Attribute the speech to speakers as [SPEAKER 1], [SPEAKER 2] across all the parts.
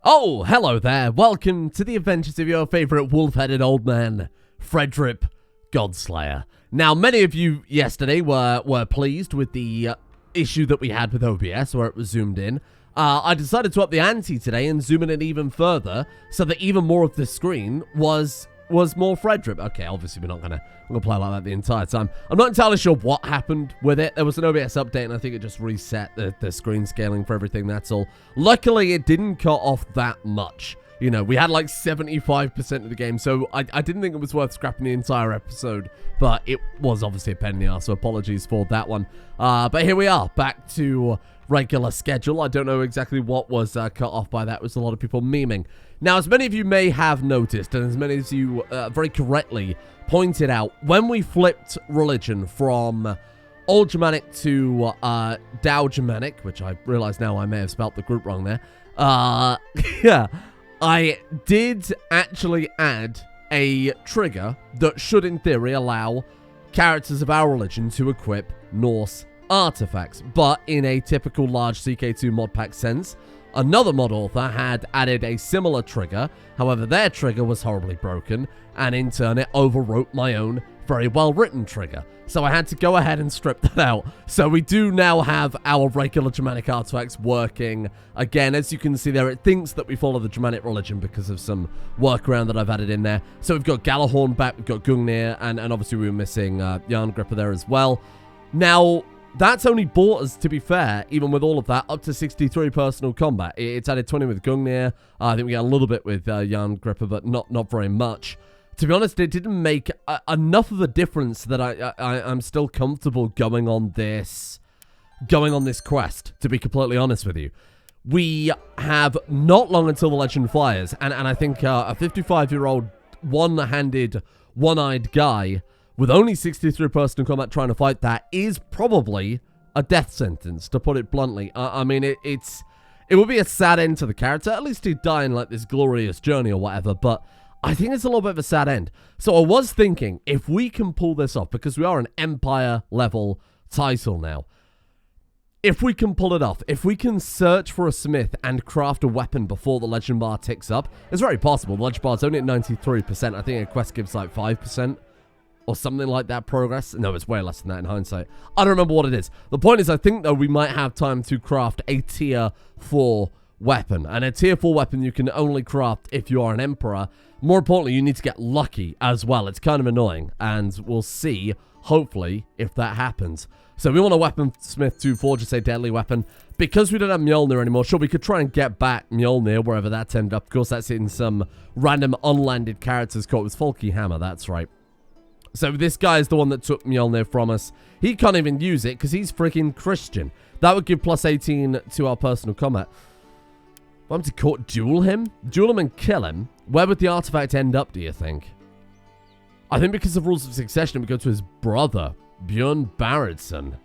[SPEAKER 1] Oh, hello there. Welcome to the adventures of your favourite wolf-headed old man, Frederick Godslayer. Now, many of you yesterday were pleased with the issue that we had with OBS, where it was zoomed in. I decided to up the ante today and zoom in even further, so that even more of the screen was more Frederick. Okay, obviously we're not gonna play like that the entire time. I'm not entirely sure what happened with it. There was an OBS update, and I think it just reset the screen scaling for everything, that's all. Luckily, it didn't cut off that much. You know, we had like 75% of the game, so I didn't think it was worth scrapping the entire episode, but it was obviously a pain in the arse, so apologies for that one. But here we are, back to regular schedule. I don't know exactly what was cut off by that. It was a lot of people memeing. Now, as many of you may have noticed, and as many of you very correctly pointed out, when we flipped religion from Old Germanic to Dow Germanic, which I realize now I may have spelt the group wrong there, yeah, I did actually add a trigger that should, in theory, allow characters of our religion to equip Norse artifacts, but in a typical large CK2 mod pack sense, another mod author had added a similar trigger. However, their trigger was horribly broken, and in turn it overwrote my own very well written trigger. So I had to go ahead and strip that out. So we do now have our regular Germanic artifacts working again. As you can see there, it thinks that we follow the Germanic religion because of some workaround that I've added in there. So we've got Galahorn back, we've got Gungnir, and obviously we were missing Jarngripper there as well. Now, that's only brought us, to be fair, even with all of that, up to 63 personal combat. It's added 20 with Gungnir. I think we got a little bit with Jarngripper, but not very much. To be honest, it didn't make enough of a difference that I'm still comfortable going on this quest, to be completely honest with you. We have not long until the legend fires, and I think a 55-year-old one-handed, one-eyed guy with only 63 personal combat trying to fight that is probably a death sentence, to put it bluntly. I mean, it would be a sad end to the character. At least he'd die in like this glorious journey or whatever, but I think it's a little bit of a sad end. So I was thinking, if we can pull this off, because we are an Empire level title now, if we can pull it off, if we can search for a smith and craft a weapon before the legend bar ticks up, it's very possible. The legend bar's only at 93%. I think a quest gives like 5%. Or something like that progress. No, it's way less than that in hindsight. I don't remember what it is. The point is, I think, though, we might have time to craft a tier 4 weapon. And a tier 4 weapon you can only craft if you are an emperor. More importantly, you need to get lucky as well. It's kind of annoying. And we'll see, hopefully, if that happens. So we want a weaponsmith to forge us a deadly weapon. Because we don't have Mjolnir anymore, sure, we could try and get back Mjolnir wherever that's ended up. Of course, that's in some random unlanded character's court. It was Folky Hammer, that's right. So this guy is the one that took Mjolnir from us. He can't even use it because he's freaking Christian. That would give plus 18 to our personal combat. If I'm to duel him and kill him, where would the artifact end up, do you think? I think because of rules of succession, it would go to his brother, Björn Barredsson.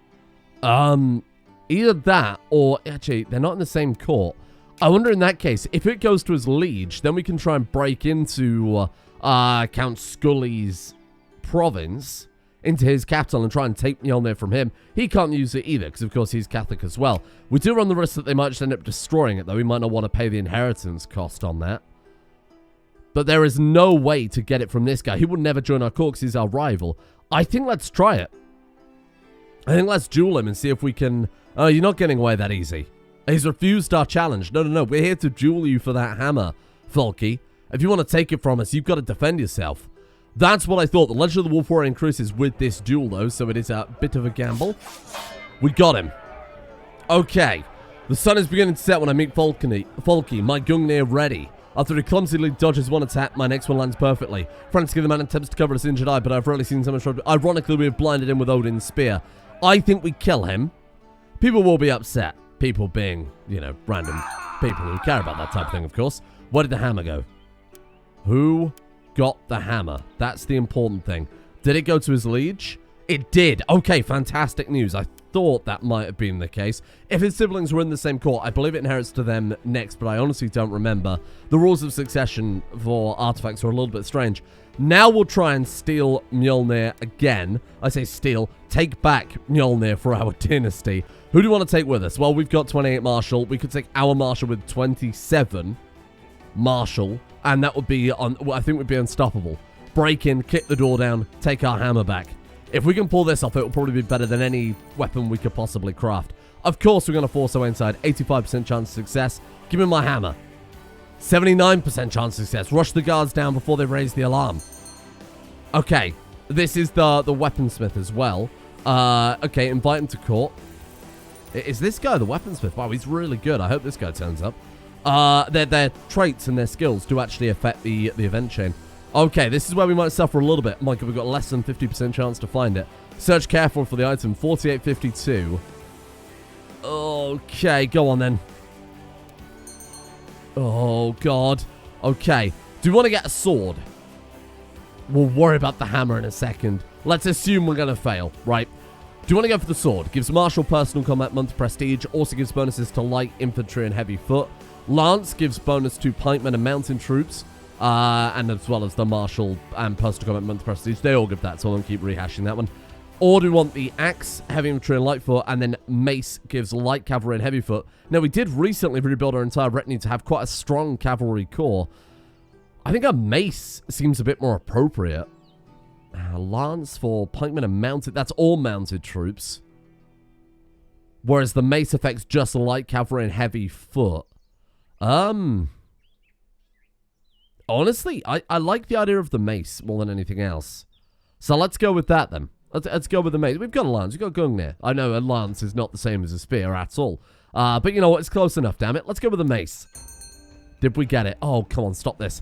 [SPEAKER 1] Either that, or actually, they're not in the same court. I wonder in that case, if it goes to his liege, then we can try and break into Count Scully's province into his capital and try and take Mjolnir from him. He can't use it either because of course he's Catholic as well. We do run the risk that they might just end up destroying it though. We might not want to pay the inheritance cost on that. But there is no way to get it from this guy. He would never join our court because he's our rival. I think let's try it. I think let's duel him and see if we can... Oh, you're not getting away that easy. He's refused our challenge. No. We're here to duel you for that hammer, Folky. If you want to take it from us, you've got to defend yourself. That's what I thought. The Legend of the Wolf Warrior increases with this duel, though, so it is a bit of a gamble. We got him. Okay. The sun is beginning to set when I meet Folky, my Gungnir ready. After he clumsily dodges one attack, my next one lands perfectly. Frantically, the man attempts to cover his injured eye, but I've rarely seen so much trouble. Ironically, we have blinded him with Odin's spear. I think we kill him. People will be upset. People being, you know, random people who care about that type of thing, of course. Where did the hammer go? Who got the hammer? That's the important thing. Did it go to his liege? It did. Okay, fantastic news. I thought that might have been the case. If his siblings were in the same court, I believe it inherits to them next, but I honestly don't remember. The rules of succession for artifacts are a little bit strange. Now we'll try and steal Mjolnir again. I say steal. Take back Mjolnir for our dynasty. Who do you want to take with us? Well, we've got 28 Marshal. We could take our Marshal with 27. martial, and that would be, I think would be unstoppable. Break in, kick the door down, take our hammer back. If we can pull this off, it will probably be better than any weapon we could possibly craft. Of course, we're going to force our way inside. 85% chance of success. Give me my hammer. 79% chance of success. Rush the guards down before they raise the alarm. Okay. This is the weaponsmith as well. Okay, invite him to court. Is this guy the weaponsmith? Wow, he's really good. I hope this guy turns up. Their traits and their skills do actually affect the event chain. Okay, this is where we might suffer a little bit. Mike, we've got less than 50% chance to find it. Search careful for the item. 4852. Okay, go on then. Oh, God. Okay. Do we want to get a sword? We'll worry about the hammer in a second. Let's assume we're going to fail, right? Do you want to go for the sword? Gives martial personal combat month prestige. Also gives bonuses to light infantry and heavy foot. Lance gives bonus to pikemen and mountain troops. And as well as the martial and personal combat month prestige. They all give that, so I won't keep rehashing that one. Or do we want the axe, heavy infantry and light foot, and then mace gives light cavalry and heavy foot. Now, we did recently rebuild our entire retinue to have quite a strong cavalry corps. I think a mace seems a bit more appropriate. Lance for pikemen and mounted. That's all mounted troops. Whereas the mace affects just light cavalry and heavy foot. Honestly, I like the idea of the mace more than anything else. So let's go with that then. Let's go with the mace. We've got a lance. We've got Gungnir. I know a lance is not the same as a spear at all. But you know what? It's close enough, damn it. Let's go with the mace. Did we get it? Oh, come on. Stop this.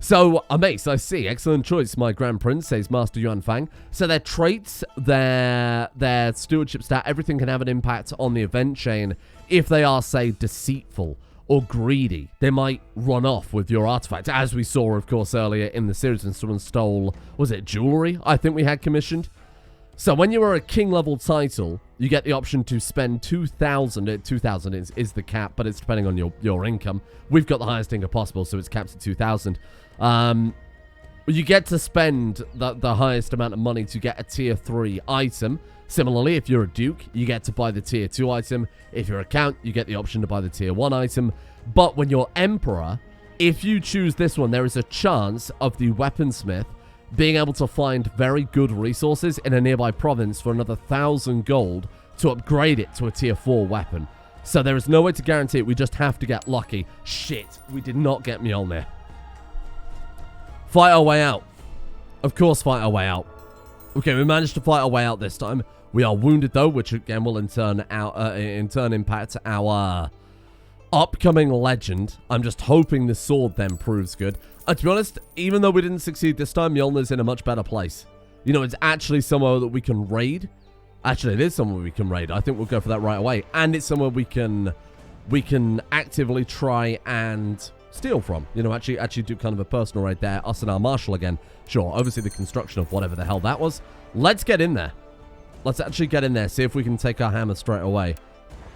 [SPEAKER 1] So, a mace, I see. Excellent choice, my Grand Prince, says Master Yuan Fang. So their traits, their stewardship stat, everything can have an impact on the event chain if they are, say, deceitful or greedy. They might run off with your artifact, as we saw, of course, earlier in the series when someone stole, was it jewelry? I think we had commissioned. So when you are a king-level title, you get the option to spend 2,000. 2,000 is the cap, but it's depending on your income. We've got the highest income possible, so it's capped at 2,000. You get to spend the highest amount of money to get a tier 3 item. Similarly, if you're a duke, you get to buy the tier 2 item. If you're a count, you get the option to buy the tier 1 item. But when you're emperor, if you choose this one, there is a chance of the weaponsmith being able to find very good resources in a nearby province for another 1,000 gold to upgrade it to a tier 4 weapon. So there is no way to guarantee it. We just have to get lucky. Shit, we did not get Mjolnir. Fight our way out. Of course, fight our way out. Okay, we managed to fight our way out this time. We are wounded though, which again will in turn impact our upcoming legend. I'm just hoping the sword then proves good. To be honest, even though we didn't succeed this time, Mjolnir's in a much better place. You know, it's actually somewhere that we can raid. Actually, it is somewhere we can raid. I think we'll go for that right away. And it's somewhere we can actively try and steal from. You know, actually do kind of a personal raid there. Us and our marshal again. Sure, oversee the construction of whatever the hell that was. Let's get in there. Let's actually get in there. See if we can take our hammer straight away.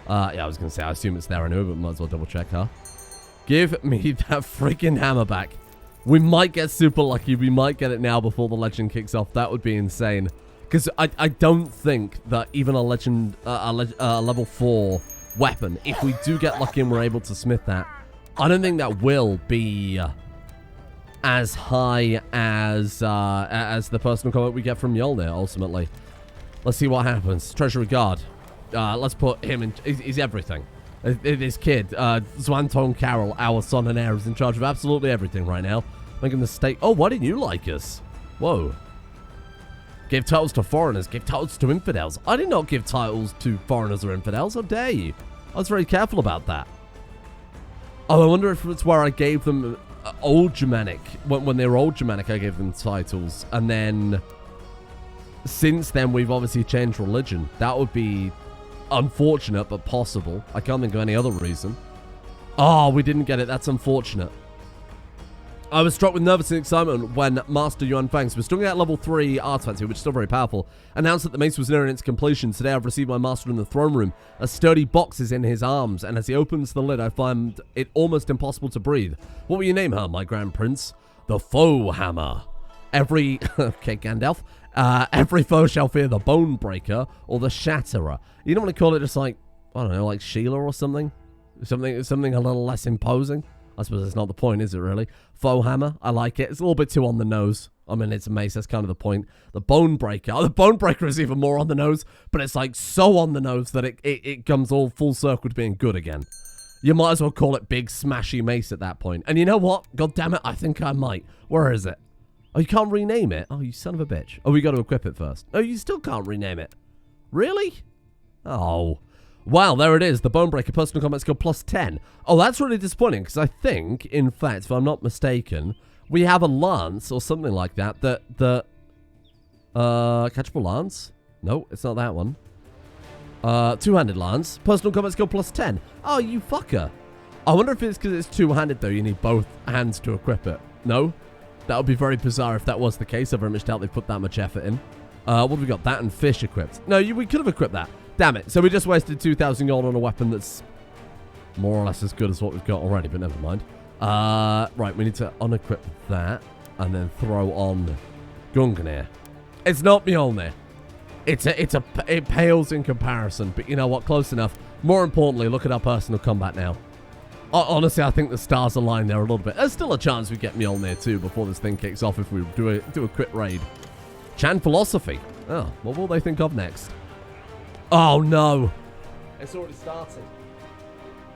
[SPEAKER 1] Yeah, I was going to say, I assume it's there anyway, but might as well double check, huh? Give me that freaking hammer back. We might get super lucky. We might get it now before the legend kicks off. That would be insane. Because I don't think that even a legend, level 4 weapon, if we do get lucky and we're able to smith that, I don't think that will be as high as the personal combat we get from Mjolnir, ultimately. Let's see what happens. Treasury Guard. Let's put him in. He's everything. This kid, Zwantong Carroll, our son and heir, is in charge of absolutely everything right now. Making the state. Oh, why didn't you like us? Whoa. Give titles to foreigners. Give titles to infidels. I did not give titles to foreigners or infidels. How dare you? I was very careful about that. Oh, I wonder if it's where I gave them Old Germanic. When they were Old Germanic, I gave them titles. And then, since then, we've obviously changed religion. That would be unfortunate, but possible. I can't think of any other reason. Oh, we didn't get it. That's unfortunate. I was struck with nervous and excitement when Master Yuan Fang, so we're still at level 3 artifact here, which is still very powerful, announced that the mace was nearing its completion. Today I've received my master in the throne room. A sturdy box is in his arms, and as he opens the lid, I find it almost impossible to breathe. What will you name her, my Grand Prince? The Foe Hammer. Okay, Gandalf. Every foe shall fear the Bone Breaker or the Shatterer. You don't want to call it just like, I don't know, like Sheila or something? Something a little less imposing? I suppose it's not the point, is it really? Faux hammer, I like it. It's a little bit too on the nose. I mean, it's a mace, that's kind of the point. The bone breaker. Oh, the bone breaker is even more on the nose, but it's like so on the nose that it comes all full circle to being good again. You might as well call it big smashy mace at that point. And you know what? God damn it, I think I might. Where is it? Oh, you can't rename it? Oh, you son of a bitch. Oh, we got to equip it first. Oh, you still can't rename it. Really? Oh. Wow, there it is. The Bonebreaker personal combat skill plus 10. Oh, that's really disappointing because I think, in fact, if I'm not mistaken, we have a lance or something like that. Catchable lance? No, it's not that one. Two-handed lance. Personal combat skill plus 10. Oh, you fucker. I wonder if it's because it's two-handed, though. You need both hands to equip it. No? That would be very bizarre if that was the case. I very much doubt they put that much effort in. What have we got? That and fish equipped. No, we could have equipped that. Damn it. So we just wasted 2,000 gold on a weapon that's more or less as good as what we've got already, but never mind. Right, we need to unequip that and then throw on Gungnir. It's not Mjolnir. It pales in comparison, but you know what? Close enough. More importantly, look at our personal combat now. Honestly, I think the stars align there a little bit. There's still a chance we get Mjolnir too before this thing kicks off if we do a quick raid. Chan Philosophy. Oh, what will they think of next? Oh no. It's already started.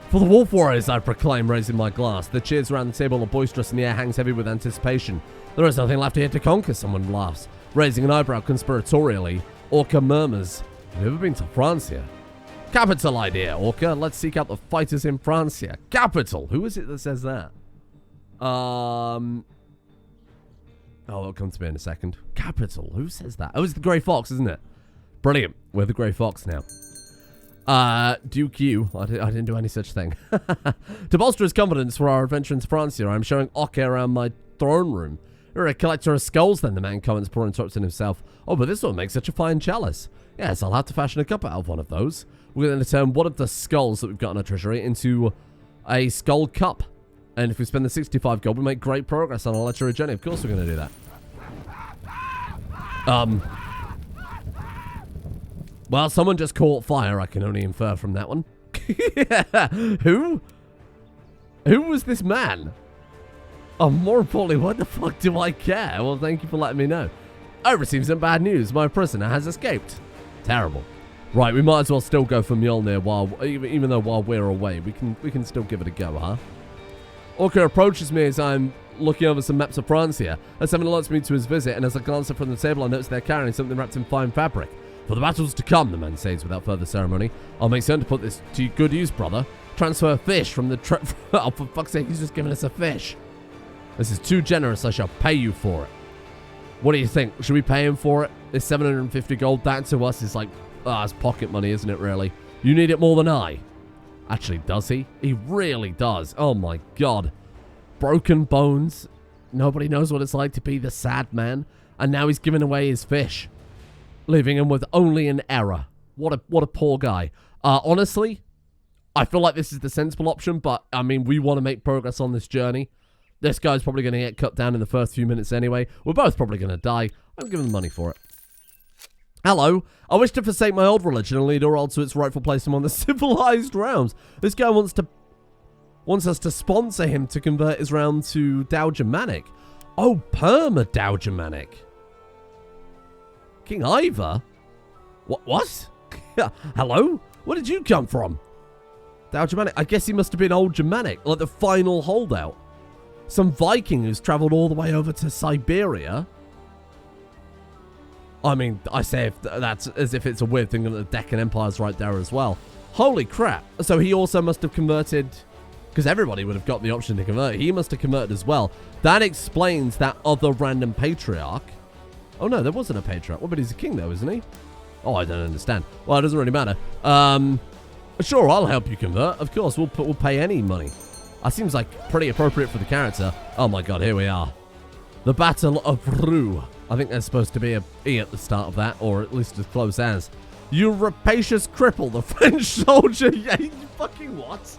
[SPEAKER 1] For the Wolf Warriors, I proclaim, raising my glass. The cheers around the table are boisterous and the air hangs heavy with anticipation. There is nothing left here to conquer, someone laughs, raising an eyebrow conspiratorially. Orca murmurs, have you ever been to Francia? Capital idea, Orca. Let's seek out the fighters in Francia. Capital. Who is it that says that? Oh, it'll come to me in a second. Capital. Who says that? Oh, it's the Grey Fox, isn't it? Brilliant. We're the Grey Fox now. Duke you. I didn't do any such thing. To bolster his confidence for our adventure into Francia, I'm showing Orca around my throne room. You're a collector of skulls, then, the man comments before interrupting himself. Oh, but this one makes such a fine chalice. Yes, I'll have to fashion a cup out of one of those. We're going to turn one of the skulls that we've got in our treasury into a skull cup. And if we spend the 65 gold, we make great progress on our legendary journey. Of course we're going to do that. Well, someone just caught fire, I can only infer from that one. Who? Who was this man? Oh, more importantly, what the fuck do I care? Well, thank you for letting me know. I received some bad news. My prisoner has escaped. Terrible. Right, we might as well still go for Mjolnir even though while we're away. We can still give it a go, huh? Orca approaches me as I'm looking over some maps of France here. As someone alerts me to his visit, and as I glance up from the table, I notice they're carrying something wrapped in fine fabric. For the battles to come, the man says without further ceremony. I'll make certain to put this to good use, brother. Transfer fish from the oh, for fuck's sake, he's just giving us a fish. This is too generous. I shall pay you for it. What do you think? Should we pay him for it? This 750 gold, that to us is like, it's pocket money, isn't it, really? You need it more than I. Actually, does he? He really does. Oh, my God. Broken bones. Nobody knows what it's like to be the sad man. And now he's giving away his fish. Leaving him with only an error. What a poor guy. Honestly, I feel like this is the sensible option, but, I mean, we want to make progress on this journey. This guy's probably going to get cut down in the first few minutes anyway. We're both probably going to die. I'm giving him money for it. Hello. I wish to forsake my old religion and lead Orald to its rightful place among the civilized realms. This guy wants us to sponsor him to convert his realm to Dow-Germanic. Oh, Perma-Dow-Germanic. King Ivor? What? Hello? Where did you come from? Dow-Germanic. I guess he must have been old Germanic, like the final holdout. Some Viking who's traveled all the way over to Siberia. I mean, I say that's as if it's a weird thing that the Deccan Empire's right there as well. Holy crap. So he also must have converted, because everybody would have got the option to convert. He must have converted as well. That explains that other random patriarch. Oh no, there wasn't a patriarch. Well, but he's a king though, isn't he? Oh, I don't understand. Well, it doesn't really matter. Sure, I'll help you convert. Of course, we'll pay any money. That seems like pretty appropriate for the character. Oh my God, here we are. The Battle of Rue. I think there's supposed to be a E at the start of that, or at least as close as. You rapacious cripple, the French soldier. Yeah, you fucking what?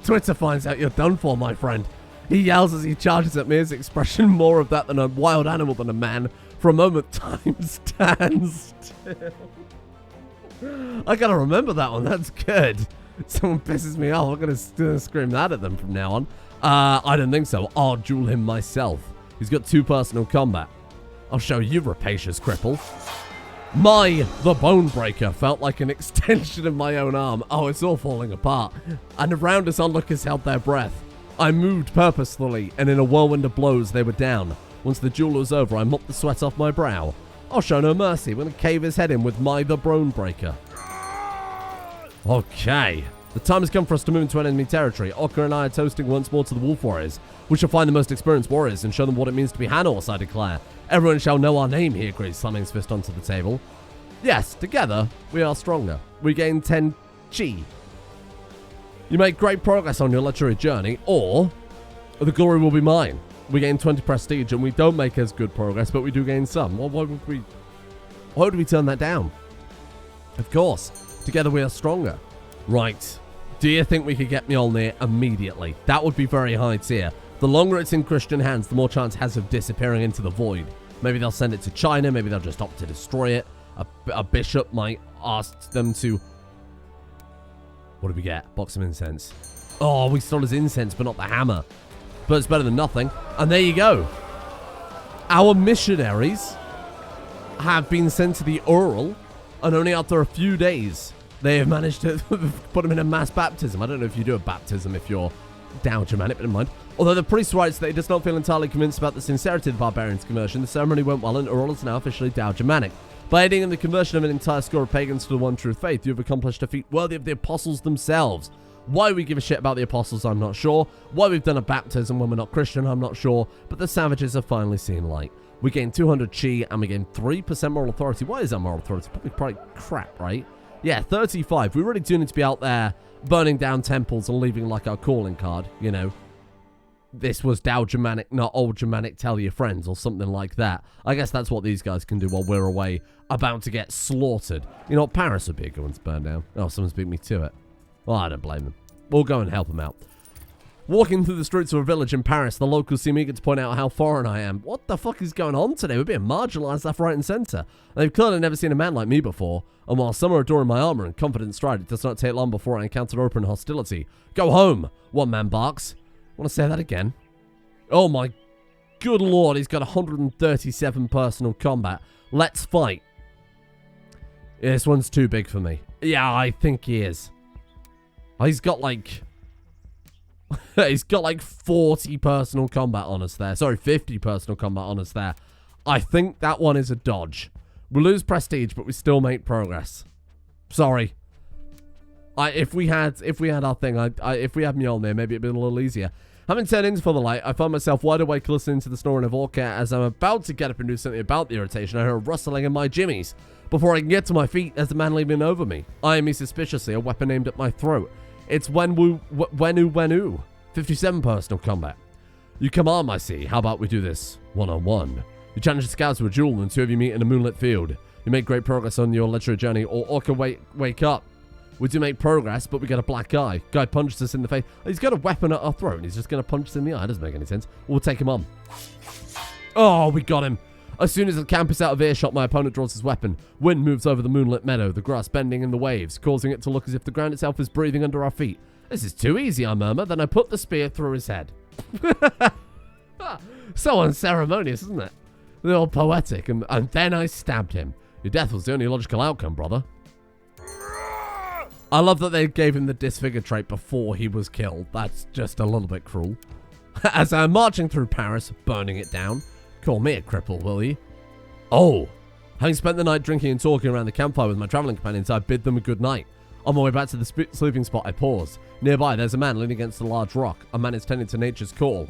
[SPEAKER 1] Twitter finds out you're done for, my friend. He yells as he charges at me, his expression more of that than a wild animal than a man. For a moment, time stands still. I gotta remember that one. That's good. Someone pisses me off, I'm gonna scream that at them from now on. I don't think so. I'll duel him myself. He's got 2 personal combat. I'll show you, rapacious cripple. The bone breaker felt like an extension of my own arm. Oh, it's all falling apart. And around us, onlookers held their breath. I moved purposefully, and in a whirlwind of blows, they were down. Once the duel was over, I mopped the sweat off my brow. I'll show no mercy. I'm going to cave his head in with the bone breaker. Okay. The time has come for us to move into enemy territory. Oka and I are toasting once more to the Wolf Warriors. We shall find the most experienced warriors and show them what it means to be Hanorse, I declare. Everyone shall know our name, he agrees, slamming his fist onto the table. Yes, together, we are stronger. We gain 10 chi. You make great progress on your literary journey, or the glory will be mine. We gain 20 prestige, and we don't make as good progress, but we do gain some. Well, why would we turn that down? Of course, together we are stronger. Right. Do you think we could get Mjolnir immediately? That would be very high tier. The longer it's in Christian hands, the more chance it has of disappearing into the void. Maybe they'll send it to China. Maybe they'll just opt to destroy it. A bishop might ask them to... What did we get? Box of incense. Oh, we stole his incense, but not the hammer. But it's better than nothing. And there you go. Our missionaries have been sent to the Ural, and only after a few days, they have managed to put them in a mass baptism. I don't know if you do a baptism if you're Dow Germanic, but never mind. Although the priest writes that he does not feel entirely convinced about the sincerity of the barbarian's conversion, the ceremony went well, and Ural is now officially Dow Germanic. By aiding in the conversion of an entire score of pagans to the one true faith, you have accomplished a feat worthy of the apostles themselves. Why we give a shit about the apostles, I'm not sure. Why we've done a baptism when we're not Christian, I'm not sure. But the savages have finally seen light. We gain 200 chi, and we gain 3% moral authority. Why is that moral authority? Probably crap, right? Yeah, 35. We really do need to be out there burning down temples and leaving like our calling card, you know. This was Dow Germanic, not Old Germanic, tell your friends, or something like that. I guess that's what these guys can do while we're away about to get slaughtered. You know what, Paris would be a good one to burn down. Oh, someone's beat me to it. Well, I don't blame them. We'll go and help them out. Walking through the streets of a village in Paris, the locals seem eager to point out how foreign I am. What the fuck is going on today? We're being marginalised left, right and centre. They've clearly never seen a man like me before. And while some are adoring my armour and confident stride, it does not take long before I encounter open hostility. Go home, one man barks. Want to say that again? Oh my good lord, he's got 137 personal combat. Let's fight. Yeah, this one's too big for me. Yeah, I think he is. He's got like... he's got like 40 personal combat on us there. Sorry, 50 personal combat on us there. I think that one is a dodge. We lose prestige, but we still make progress. Sorry. If we had our thing, if we had Mjolnir, maybe it'd be a little easier. Having turned in for the light, I find myself wide awake listening to the snoring of Orca. As I'm about to get up and do something about the irritation, I hear a rustling in my jimmies. Before I can get to my feet, there's a man leaning over me, eyeing me suspiciously, a weapon aimed at my throat. It's Wenu. 57 personal combat. You come armed, I see. How about we do this one-on-one? You challenge the scouts to a duel, and 2 of you meet in a moonlit field. You make great progress on your literary journey, or Orca wake up. We do make progress, but we get a black eye. Guy punches us in the face. He's got a weapon at our throat, and he's just going to punch us in the eye. Doesn't make any sense. We'll take him on. Oh, we got him. As soon as the camp is out of earshot, my opponent draws his weapon. Wind moves over the moonlit meadow, the grass bending in the waves, causing it to look as if the ground itself is breathing under our feet. This is too easy, I murmur. Then I put the spear through his head. So unceremonious, isn't it? They're all poetic, and then I stabbed him. Your death was the only logical outcome, brother. I love that they gave him the disfigure trait before he was killed. That's just a little bit cruel. As I'm marching through Paris, burning it down. Call me a cripple, will you? Oh. Having spent the night drinking and talking around the campfire with my traveling companions, I bid them a good night. On my way back to the sleeping spot, I pause. Nearby, there's a man leaning against a large rock. A man is tending to nature's call.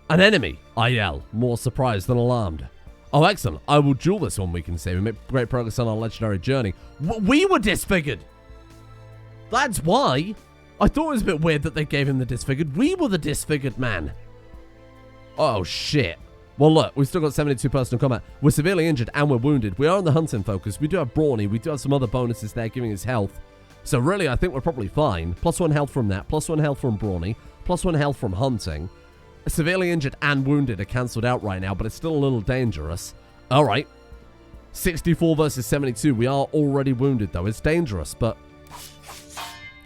[SPEAKER 1] An enemy, I yell, more surprised than alarmed. Oh, excellent. I will duel this one, we can say. We make great progress on our legendary journey. We were disfigured! That's why. I thought it was a bit weird that they gave him the disfigured. We were the disfigured man. Oh, shit. Well, look, we've still got 72 personal combat. We're severely injured and we're wounded. We are on the hunting focus. We do have Brawny. We do have some other bonuses there giving us health. So really, I think we're probably fine. +1 health from that. +1 health from Brawny. +1 health from hunting. Severely injured and wounded are cancelled out right now, but it's still a little dangerous. All right. 64 versus 72. We are already wounded, though. It's dangerous, but...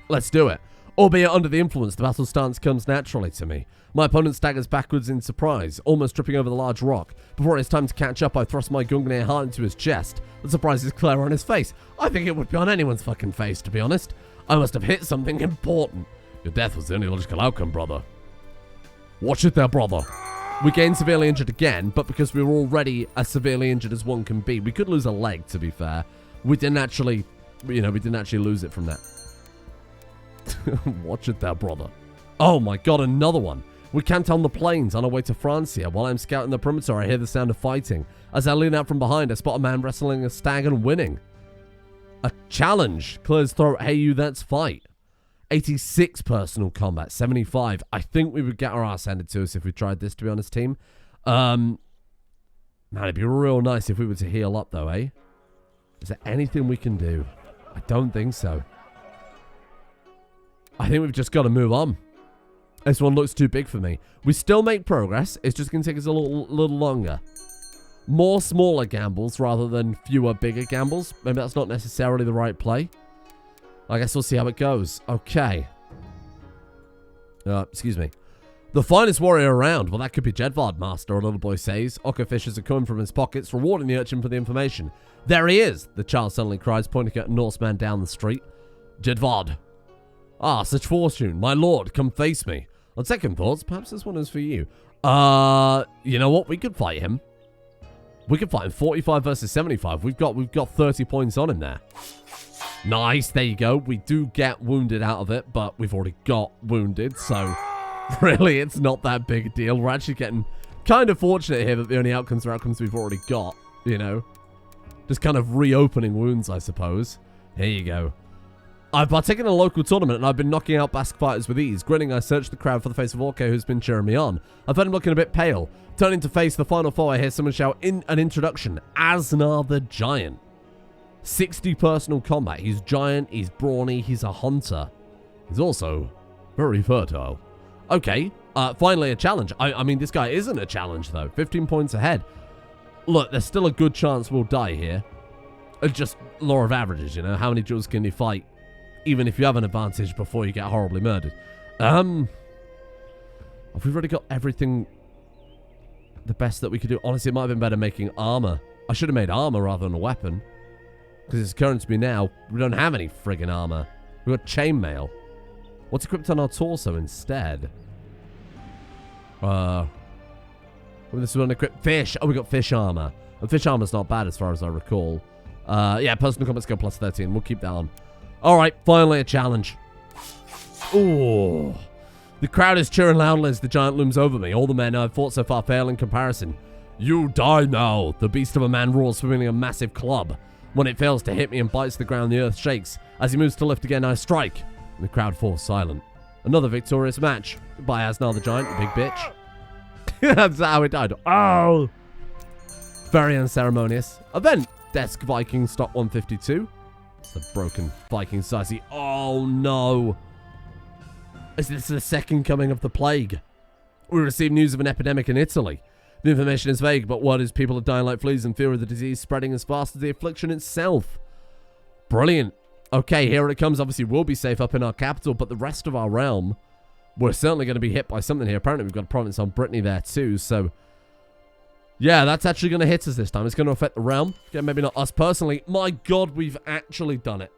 [SPEAKER 1] Let's do it. Albeit under the influence, the battle stance comes naturally to me. My opponent staggers backwards in surprise, almost tripping over the large rock. Before it's time to catch up, I thrust my Gungnir heart into his chest. The surprise is clear on his face. I think it would be on anyone's fucking face, to be honest. I must have hit something important. Your death was the only logical outcome, brother. Watch it there, brother. We gained severely injured again, but because we were already as severely injured as one can be, we could lose a leg, to be fair. We didn't actually lose it from that. Watch it there, brother. Oh my god, another one. We camped on the plains on our way to Francia. While I'm scouting the perimeter, I hear the sound of fighting. As I lean out from behind, I spot a man wrestling a stag and winning. A challenge. Clears throat. Hey, you, that's fight. 86 personal combat. 75. I think we would get our ass handed to us if we tried this, to be honest, team. Man, it'd be real nice if we were to heal up, though, eh? Is there anything we can do? I don't think so. I think we've just got to move on. This one looks too big for me. We still make progress. It's just going to take us a little longer. More smaller gambles rather than fewer bigger gambles. Maybe that's not necessarily the right play. I guess we'll see how it goes. Okay. Excuse me. The finest warrior around. Well, that could be Jedvard, master, a little boy says. Ocker fishes are coming from his pockets, rewarding the urchin for the information. There he is, the child suddenly cries, pointing at a Norseman down the street. Jedvard. Ah, such fortune. My lord, come face me. On second thoughts, perhaps this one is for you. You know what? We could fight him. We could fight him 45 versus 75. We've got 30 points on him there. Nice, there you go. We do get wounded out of it, but we've already got wounded, so really it's not that big a deal. We're actually getting kind of fortunate here that the only outcomes are outcomes we've already got, you know. Just kind of reopening wounds, I suppose. Here you go. I've partaken in a local tournament and I've been knocking out Basque fighters with ease. Grinning, I search the crowd for the face of Orko, who's been cheering me on. I've heard him looking a bit pale. Turning to face the final foe, I hear someone shout in an introduction. Asnar the Giant. 60 personal combat. He's giant, he's brawny, he's a hunter. He's also very fertile. Okay, finally a challenge. I mean, this guy isn't a challenge, though. 15 points ahead. Look, there's still a good chance we'll die here. It's just law of averages, you know? How many duels can you fight? Even if you have an advantage before you get horribly murdered. Have we already got everything the best that we could do? Honestly, it might have been better making armor. I should have made armor rather than a weapon. Because it's current to me now, we don't have any friggin' armor. We've got chainmail. What's equipped on our torso instead? This is unequipped fish. Oh, we got fish armor. And fish armor's not bad as far as I recall. Yeah, personal combat skill plus 13. We'll keep that on. Alright, finally a challenge. Ooh. The crowd is cheering loudly as the giant looms over me. All the men I've fought so far fail in comparison. You die now. The beast of a man roars, swinging a massive club. When it fails to hit me and bites the ground, the earth shakes. As he moves to lift again, I strike. And the crowd falls silent. Another victorious match. Goodbye, Asnar the Giant, you big bitch. That's how it died. Oh! Very unceremonious. Event. Desk Viking Stock 152. It's the broken Viking society. Oh no. Is this the second coming of the plague? We received news of an epidemic in Italy. The information is vague, but word is people are dying like fleas in fear of the disease spreading as fast as the affliction itself. Brilliant. Okay, here it comes. Obviously, we'll be safe up in our capital, but the rest of our realm, we're certainly going to be hit by something here. Apparently, we've got a province on Brittany there too, so yeah, that's actually going to hit us this time. It's going to affect the realm. Okay, maybe not us personally. My God, we've actually done it.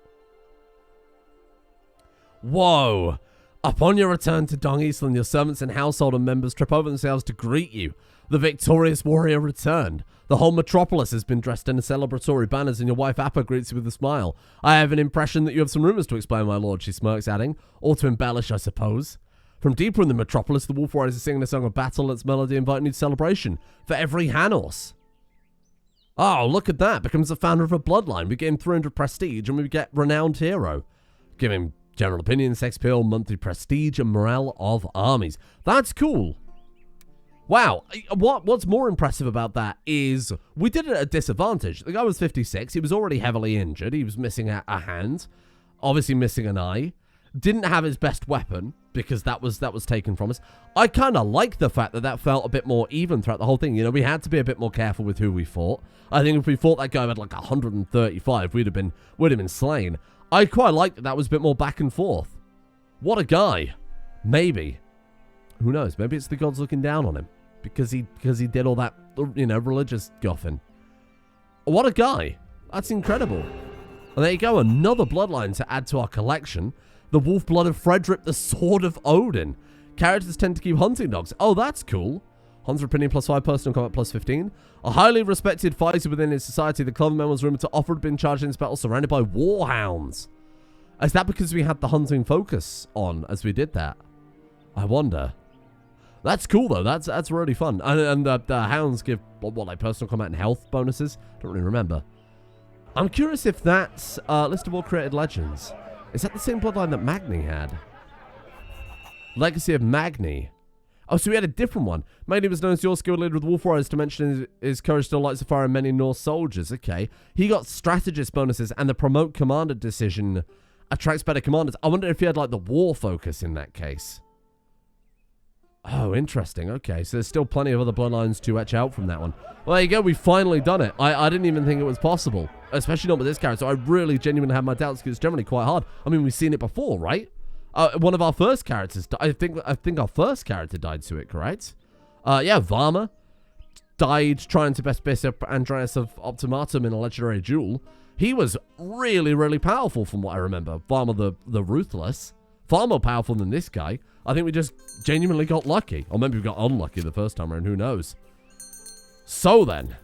[SPEAKER 1] Whoa. Upon your return to Dong Eastland, your servants and household and members trip over themselves to greet you. The victorious warrior returned. The whole metropolis has been dressed in celebratory banners, and your wife Appa greets you with a smile. I have an impression that you have some rumors to explain, my lord, she smirks, adding, all to embellish, I suppose. From deeper in the metropolis, the wolf riders are singing a song of battle, its melody inviting you to celebration. For every Hanos. Oh, look at that. Becomes the founder of a bloodline. We gain 300 prestige, and we get renowned hero. Give him general opinion, sex appeal, monthly prestige, and morale of armies. That's cool. Wow. What's more impressive about that is we did it at a disadvantage. The guy was 56. He was already heavily injured. He was missing a hand. Obviously missing an eye. Didn't have his best weapon because that was taken from us. I kind of like the fact that felt a bit more even throughout the whole thing. You know, we had to be a bit more careful with who we fought. I think if we fought that guy with like 135, we'd have been slain. I quite like that was a bit more back and forth. What a guy. Maybe. Who knows? Maybe it's the gods looking down on him. Because he did all that, you know, religious guffing. What a guy. That's incredible. And there you go. Another bloodline to add to our collection. The wolf blood of Frederick, the sword of Odin. Characters tend to keep hunting dogs. Oh, that's cool. Hunter opinion +5, personal combat +15. A highly respected fighter within his society, the clever man was rumored to offer had been charged in his battle surrounded by warhounds. Is that because we had the hunting focus on as we did that? I wonder. That's cool, though. That's really fun. And the hounds give, what, like personal combat and health bonuses? Don't really remember. I'm curious if that's list of all created legends. Is that the same bloodline that Magni had? Legacy of Magni. Oh, so we had a different one. Magni was known as your skilled leader with Wolf Warriors to mention his courage still lights a fire in many Norse soldiers. Okay. He got strategist bonuses and the promote commander decision attracts better commanders. I wonder if he had like the war focus in that case. Oh, interesting. Okay, so there's still plenty of other bloodlines to etch out from that one. Well, there you go. We've finally done it. I didn't even think it was possible, especially not with this character. I really genuinely had my doubts because it's generally quite hard. I mean, we've seen it before, right? One of our first characters, I think our first character died to it, correct? Yeah, Varma died trying to best Bishop Andreas of Optimatum in a legendary duel. He was really, really powerful from what I remember. Varma the Ruthless. Far more powerful than this guy. I think we just genuinely got lucky. Or maybe we got unlucky the first time around. Who knows? So then,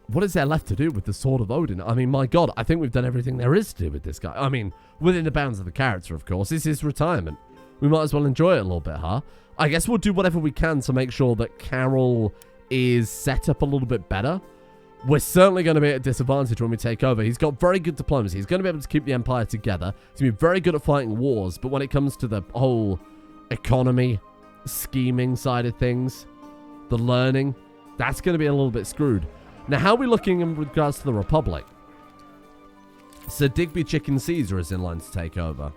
[SPEAKER 1] what is there left to do with the Sword of Odin? I mean, my God, I think we've done everything there is to do with this guy. I mean, within the bounds of the character, of course. This is retirement. We might as well enjoy it a little bit, huh? I guess we'll do whatever we can to make sure that Carol is set up a little bit better. We're certainly going to be at a disadvantage when we take over. He's got very good diplomacy. He's going to be able to keep the Empire together. He's going to be very good at fighting wars. But when it comes to the whole economy, scheming side of things, the learning, that's going to be a little bit screwed. Now, how are we looking in regards to the Republic? Sir Digby Chicken Caesar is in line to take over.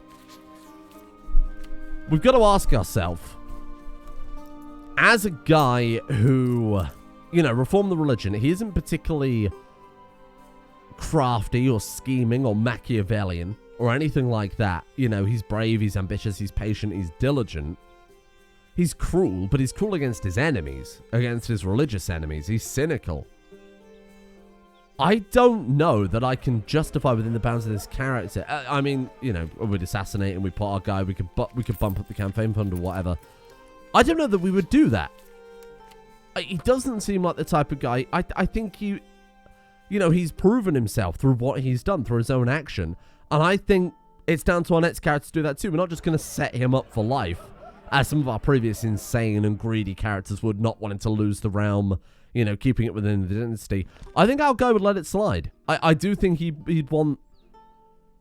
[SPEAKER 1] We've got to ask ourselves, as a guy who, you know, reformed the religion, he isn't particularly crafty or scheming or Machiavellian or anything like that. You know, he's brave, he's ambitious, he's patient, he's diligent. He's cruel, but he's cruel against his enemies, against his religious enemies. He's cynical. I don't know that I can justify within the bounds of this character. I mean, you know, we'd assassinate and we put our guy, we could bump up the campaign fund or whatever. I don't know that we would do that. He doesn't seem like the type of guy. I think you know, he's proven himself through what he's done, through his own action. And I think it's down to our next character to do that too. We're not just going to set him up for life, as some of our previous insane and greedy characters would, not wanting to lose the realm, you know, keeping it within the dynasty. I think our guy would let it slide. I do think he'd want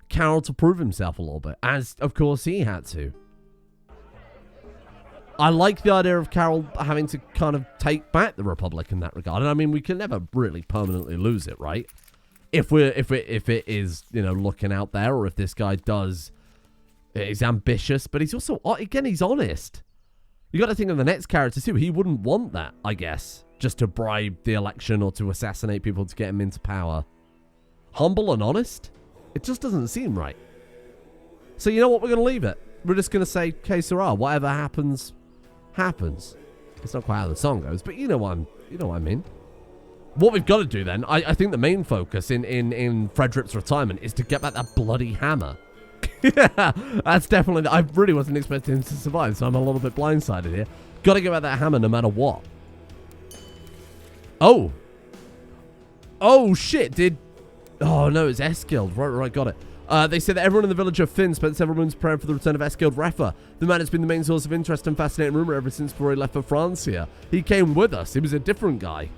[SPEAKER 1] Carol to prove himself a little bit, as, of course, he had to. I like the idea of Carol having to kind of take back the Republic in that regard. And I mean, we can never really permanently lose it, right? If it is, you know, looking out there, or if this guy is ambitious, but he's also, again, he's honest. You got to think of the next character too. He wouldn't want that, I guess, just to bribe the election or to assassinate people to get him into power. Humble and honest? It just doesn't seem right. So you know what? We're going to leave it. We're just going to say, que sera, whatever happens, happens. It's not quite how the song goes, but you know what I mean. What we've got to do then, I think the main focus in Frederick's retirement is to get back that bloody hammer. Yeah, that's definitely, I really wasn't expecting him to survive, so I'm a little bit blindsided here. Got to get back that hammer no matter what. Oh shit, oh no, it's Eskild. Right, got it. They say that everyone in the village of Finn spent several moons praying for the return of Eskild Reffa. The man has been the main source of interest and fascinating rumor ever since before he left for Francia. He came with us. He was a different guy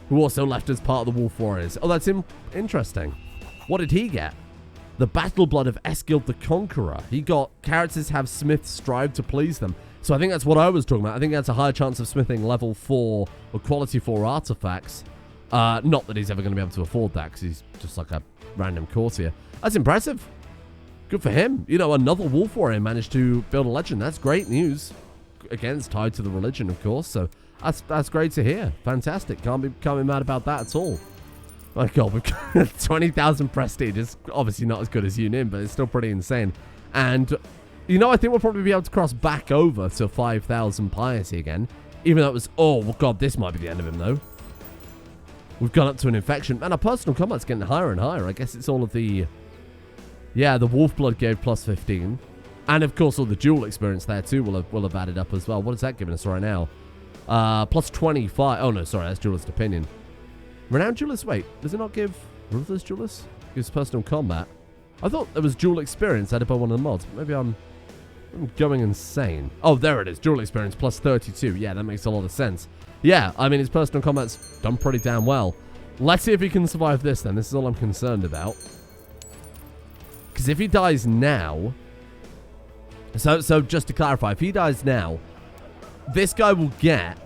[SPEAKER 1] who also left as part of the Wolf Warriors. Oh, that's interesting. What did he get? The battle blood of Eskild the Conqueror. He got characters have smiths strive to please them. So I think that's what I was talking about. I think that's a higher chance of smithing level 4 or quality 4 artifacts. Not that he's ever going to be able to afford that, because he's just like a random courtier. That's impressive. Good for him. You know, another Wolf Warrior managed to build a legend. That's great news. Again, it's tied to the religion, of course. So that's great to hear. Fantastic. Can't be mad about that at all. My God, we've got 20,000 prestige. It's obviously not as good as Unim, but it's still pretty insane. And You know, I think we'll probably be able to cross back over to 5,000 piety again. Even though it was... Oh, God, this might be the end of him, though. We've gone up to an infection. Man, our personal combat's getting higher and higher. I guess it's all of the... Yeah, the wolf blood gave plus 15. And, of course, all the duel experience there, too, will have added up as well. What is that giving us right now? Plus 25. Oh, no, sorry, that's Duelist Opinion. Renowned Duelist? Wait, does it not give Ruthless Duelist? It gives personal combat. I thought there was duel experience added by one of the mods. But maybe I'm going insane. Oh, there it is. Duel experience plus 32. Yeah, that makes a lot of sense. Yeah, I mean, his personal combat's done pretty damn well. Let's see if he can survive this, then. This is all I'm concerned about. Because if he dies now... So just to clarify, if he dies now, this guy will get,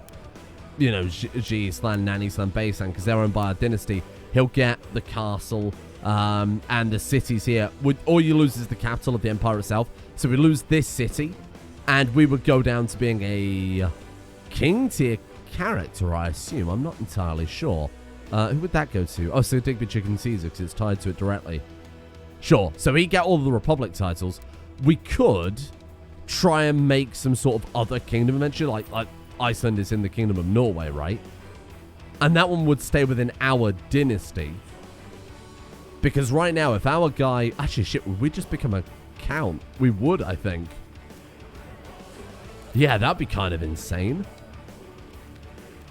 [SPEAKER 1] you know, G, Slan, Nanny, Slan, Bayslan, because they're owned by a dynasty. He'll get the castle and the cities here. All you lose is the capital of the empire itself. So we lose this city, and we would go down to being a king tier character, I assume. I'm not entirely sure. Who would that go to? Oh, so Digby Chicken Caesar, because it's tied to it directly. Sure. So he'd get all of the Republic titles. We could try and make some sort of other kingdom eventually, like Iceland is in the Kingdom of Norway, right? And that one would stay within our dynasty. Because right now, if our guy... Actually, shit, would we just become a count? We would, I think. Yeah, that'd be kind of insane.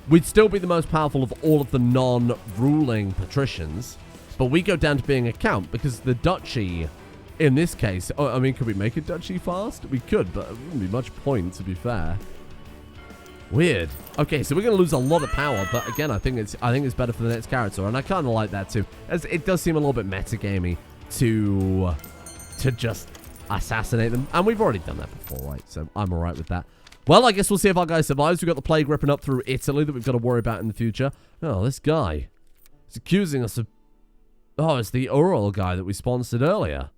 [SPEAKER 1] We'd still be the most powerful of all of the non-ruling patricians. But we go down to being a count because the duchy... In this case, I mean, could we make a duchy fast? We could, but it wouldn't be much point, to be fair. Weird. Okay, so we're going to lose a lot of power, but again, I think it's better for the next character, and I kind of like that too. As it does seem a little bit metagamey to just assassinate them, and we've already done that before, right? So I'm all right with that. Well, I guess we'll see if our guy survives. We've got the plague ripping up through Italy that we've got to worry about in the future. Oh, this guy is accusing us of... Oh, it's the Ural guy that we sponsored earlier.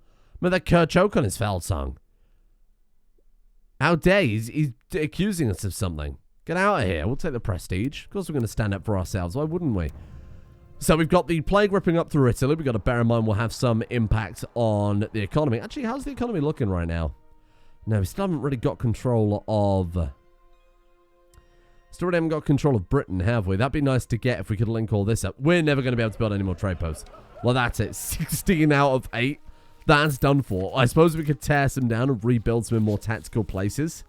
[SPEAKER 1] With that Kurt choke on his Feldsong. How dare he's accusing us of something. Get out of here. We'll take the prestige. Of course we're going to stand up for ourselves. Why wouldn't we? So we've got the plague ripping up through Italy. We've got to bear in mind we'll have some impact on the economy. Actually, how's the economy looking right now? No, we still haven't really got control of... Still really haven't got control of Britain, have we? That'd be nice to get if we could link all this up. We're never going to be able to build any more trade posts. Well, that's it. 16 out of 8. That's done for. I suppose we could tear some down and rebuild some in more tactical places.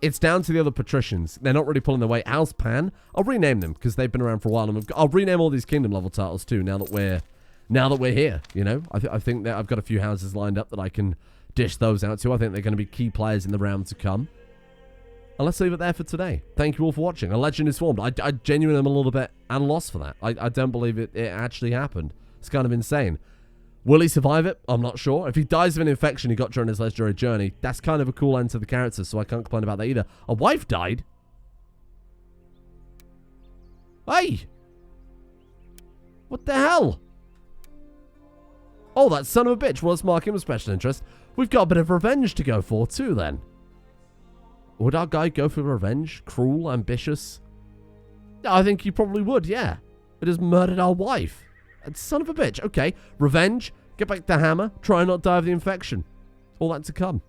[SPEAKER 1] It's down to the other patricians. They're not really pulling their weight. House Pan, I'll rename them because they've been around for a while. And I'll rename all these kingdom level titles too. Now that we're here, you know, I think that I've got a few houses lined up that I can dish those out to. I think they're going to be key players in the round to come. And let's leave it there for today. Thank you all for watching. A legend is formed. I genuinely am a little bit at a loss for that. I don't believe it actually happened. It's kind of insane. Will he survive it? I'm not sure. If he dies of an infection he got during his legendary journey, that's kind of a cool end to the character, so I can't complain about that either. A wife died? Hey! What the hell? Oh, that son of a bitch. Well, let's mark him with special interest. We've got a bit of revenge to go for, too, then. Would our guy go for revenge? Cruel, ambitious? I think he probably would, yeah. It has murdered our wife. Son of a bitch. Okay, revenge. Get back the hammer. Try and not die of the infection. All that to come.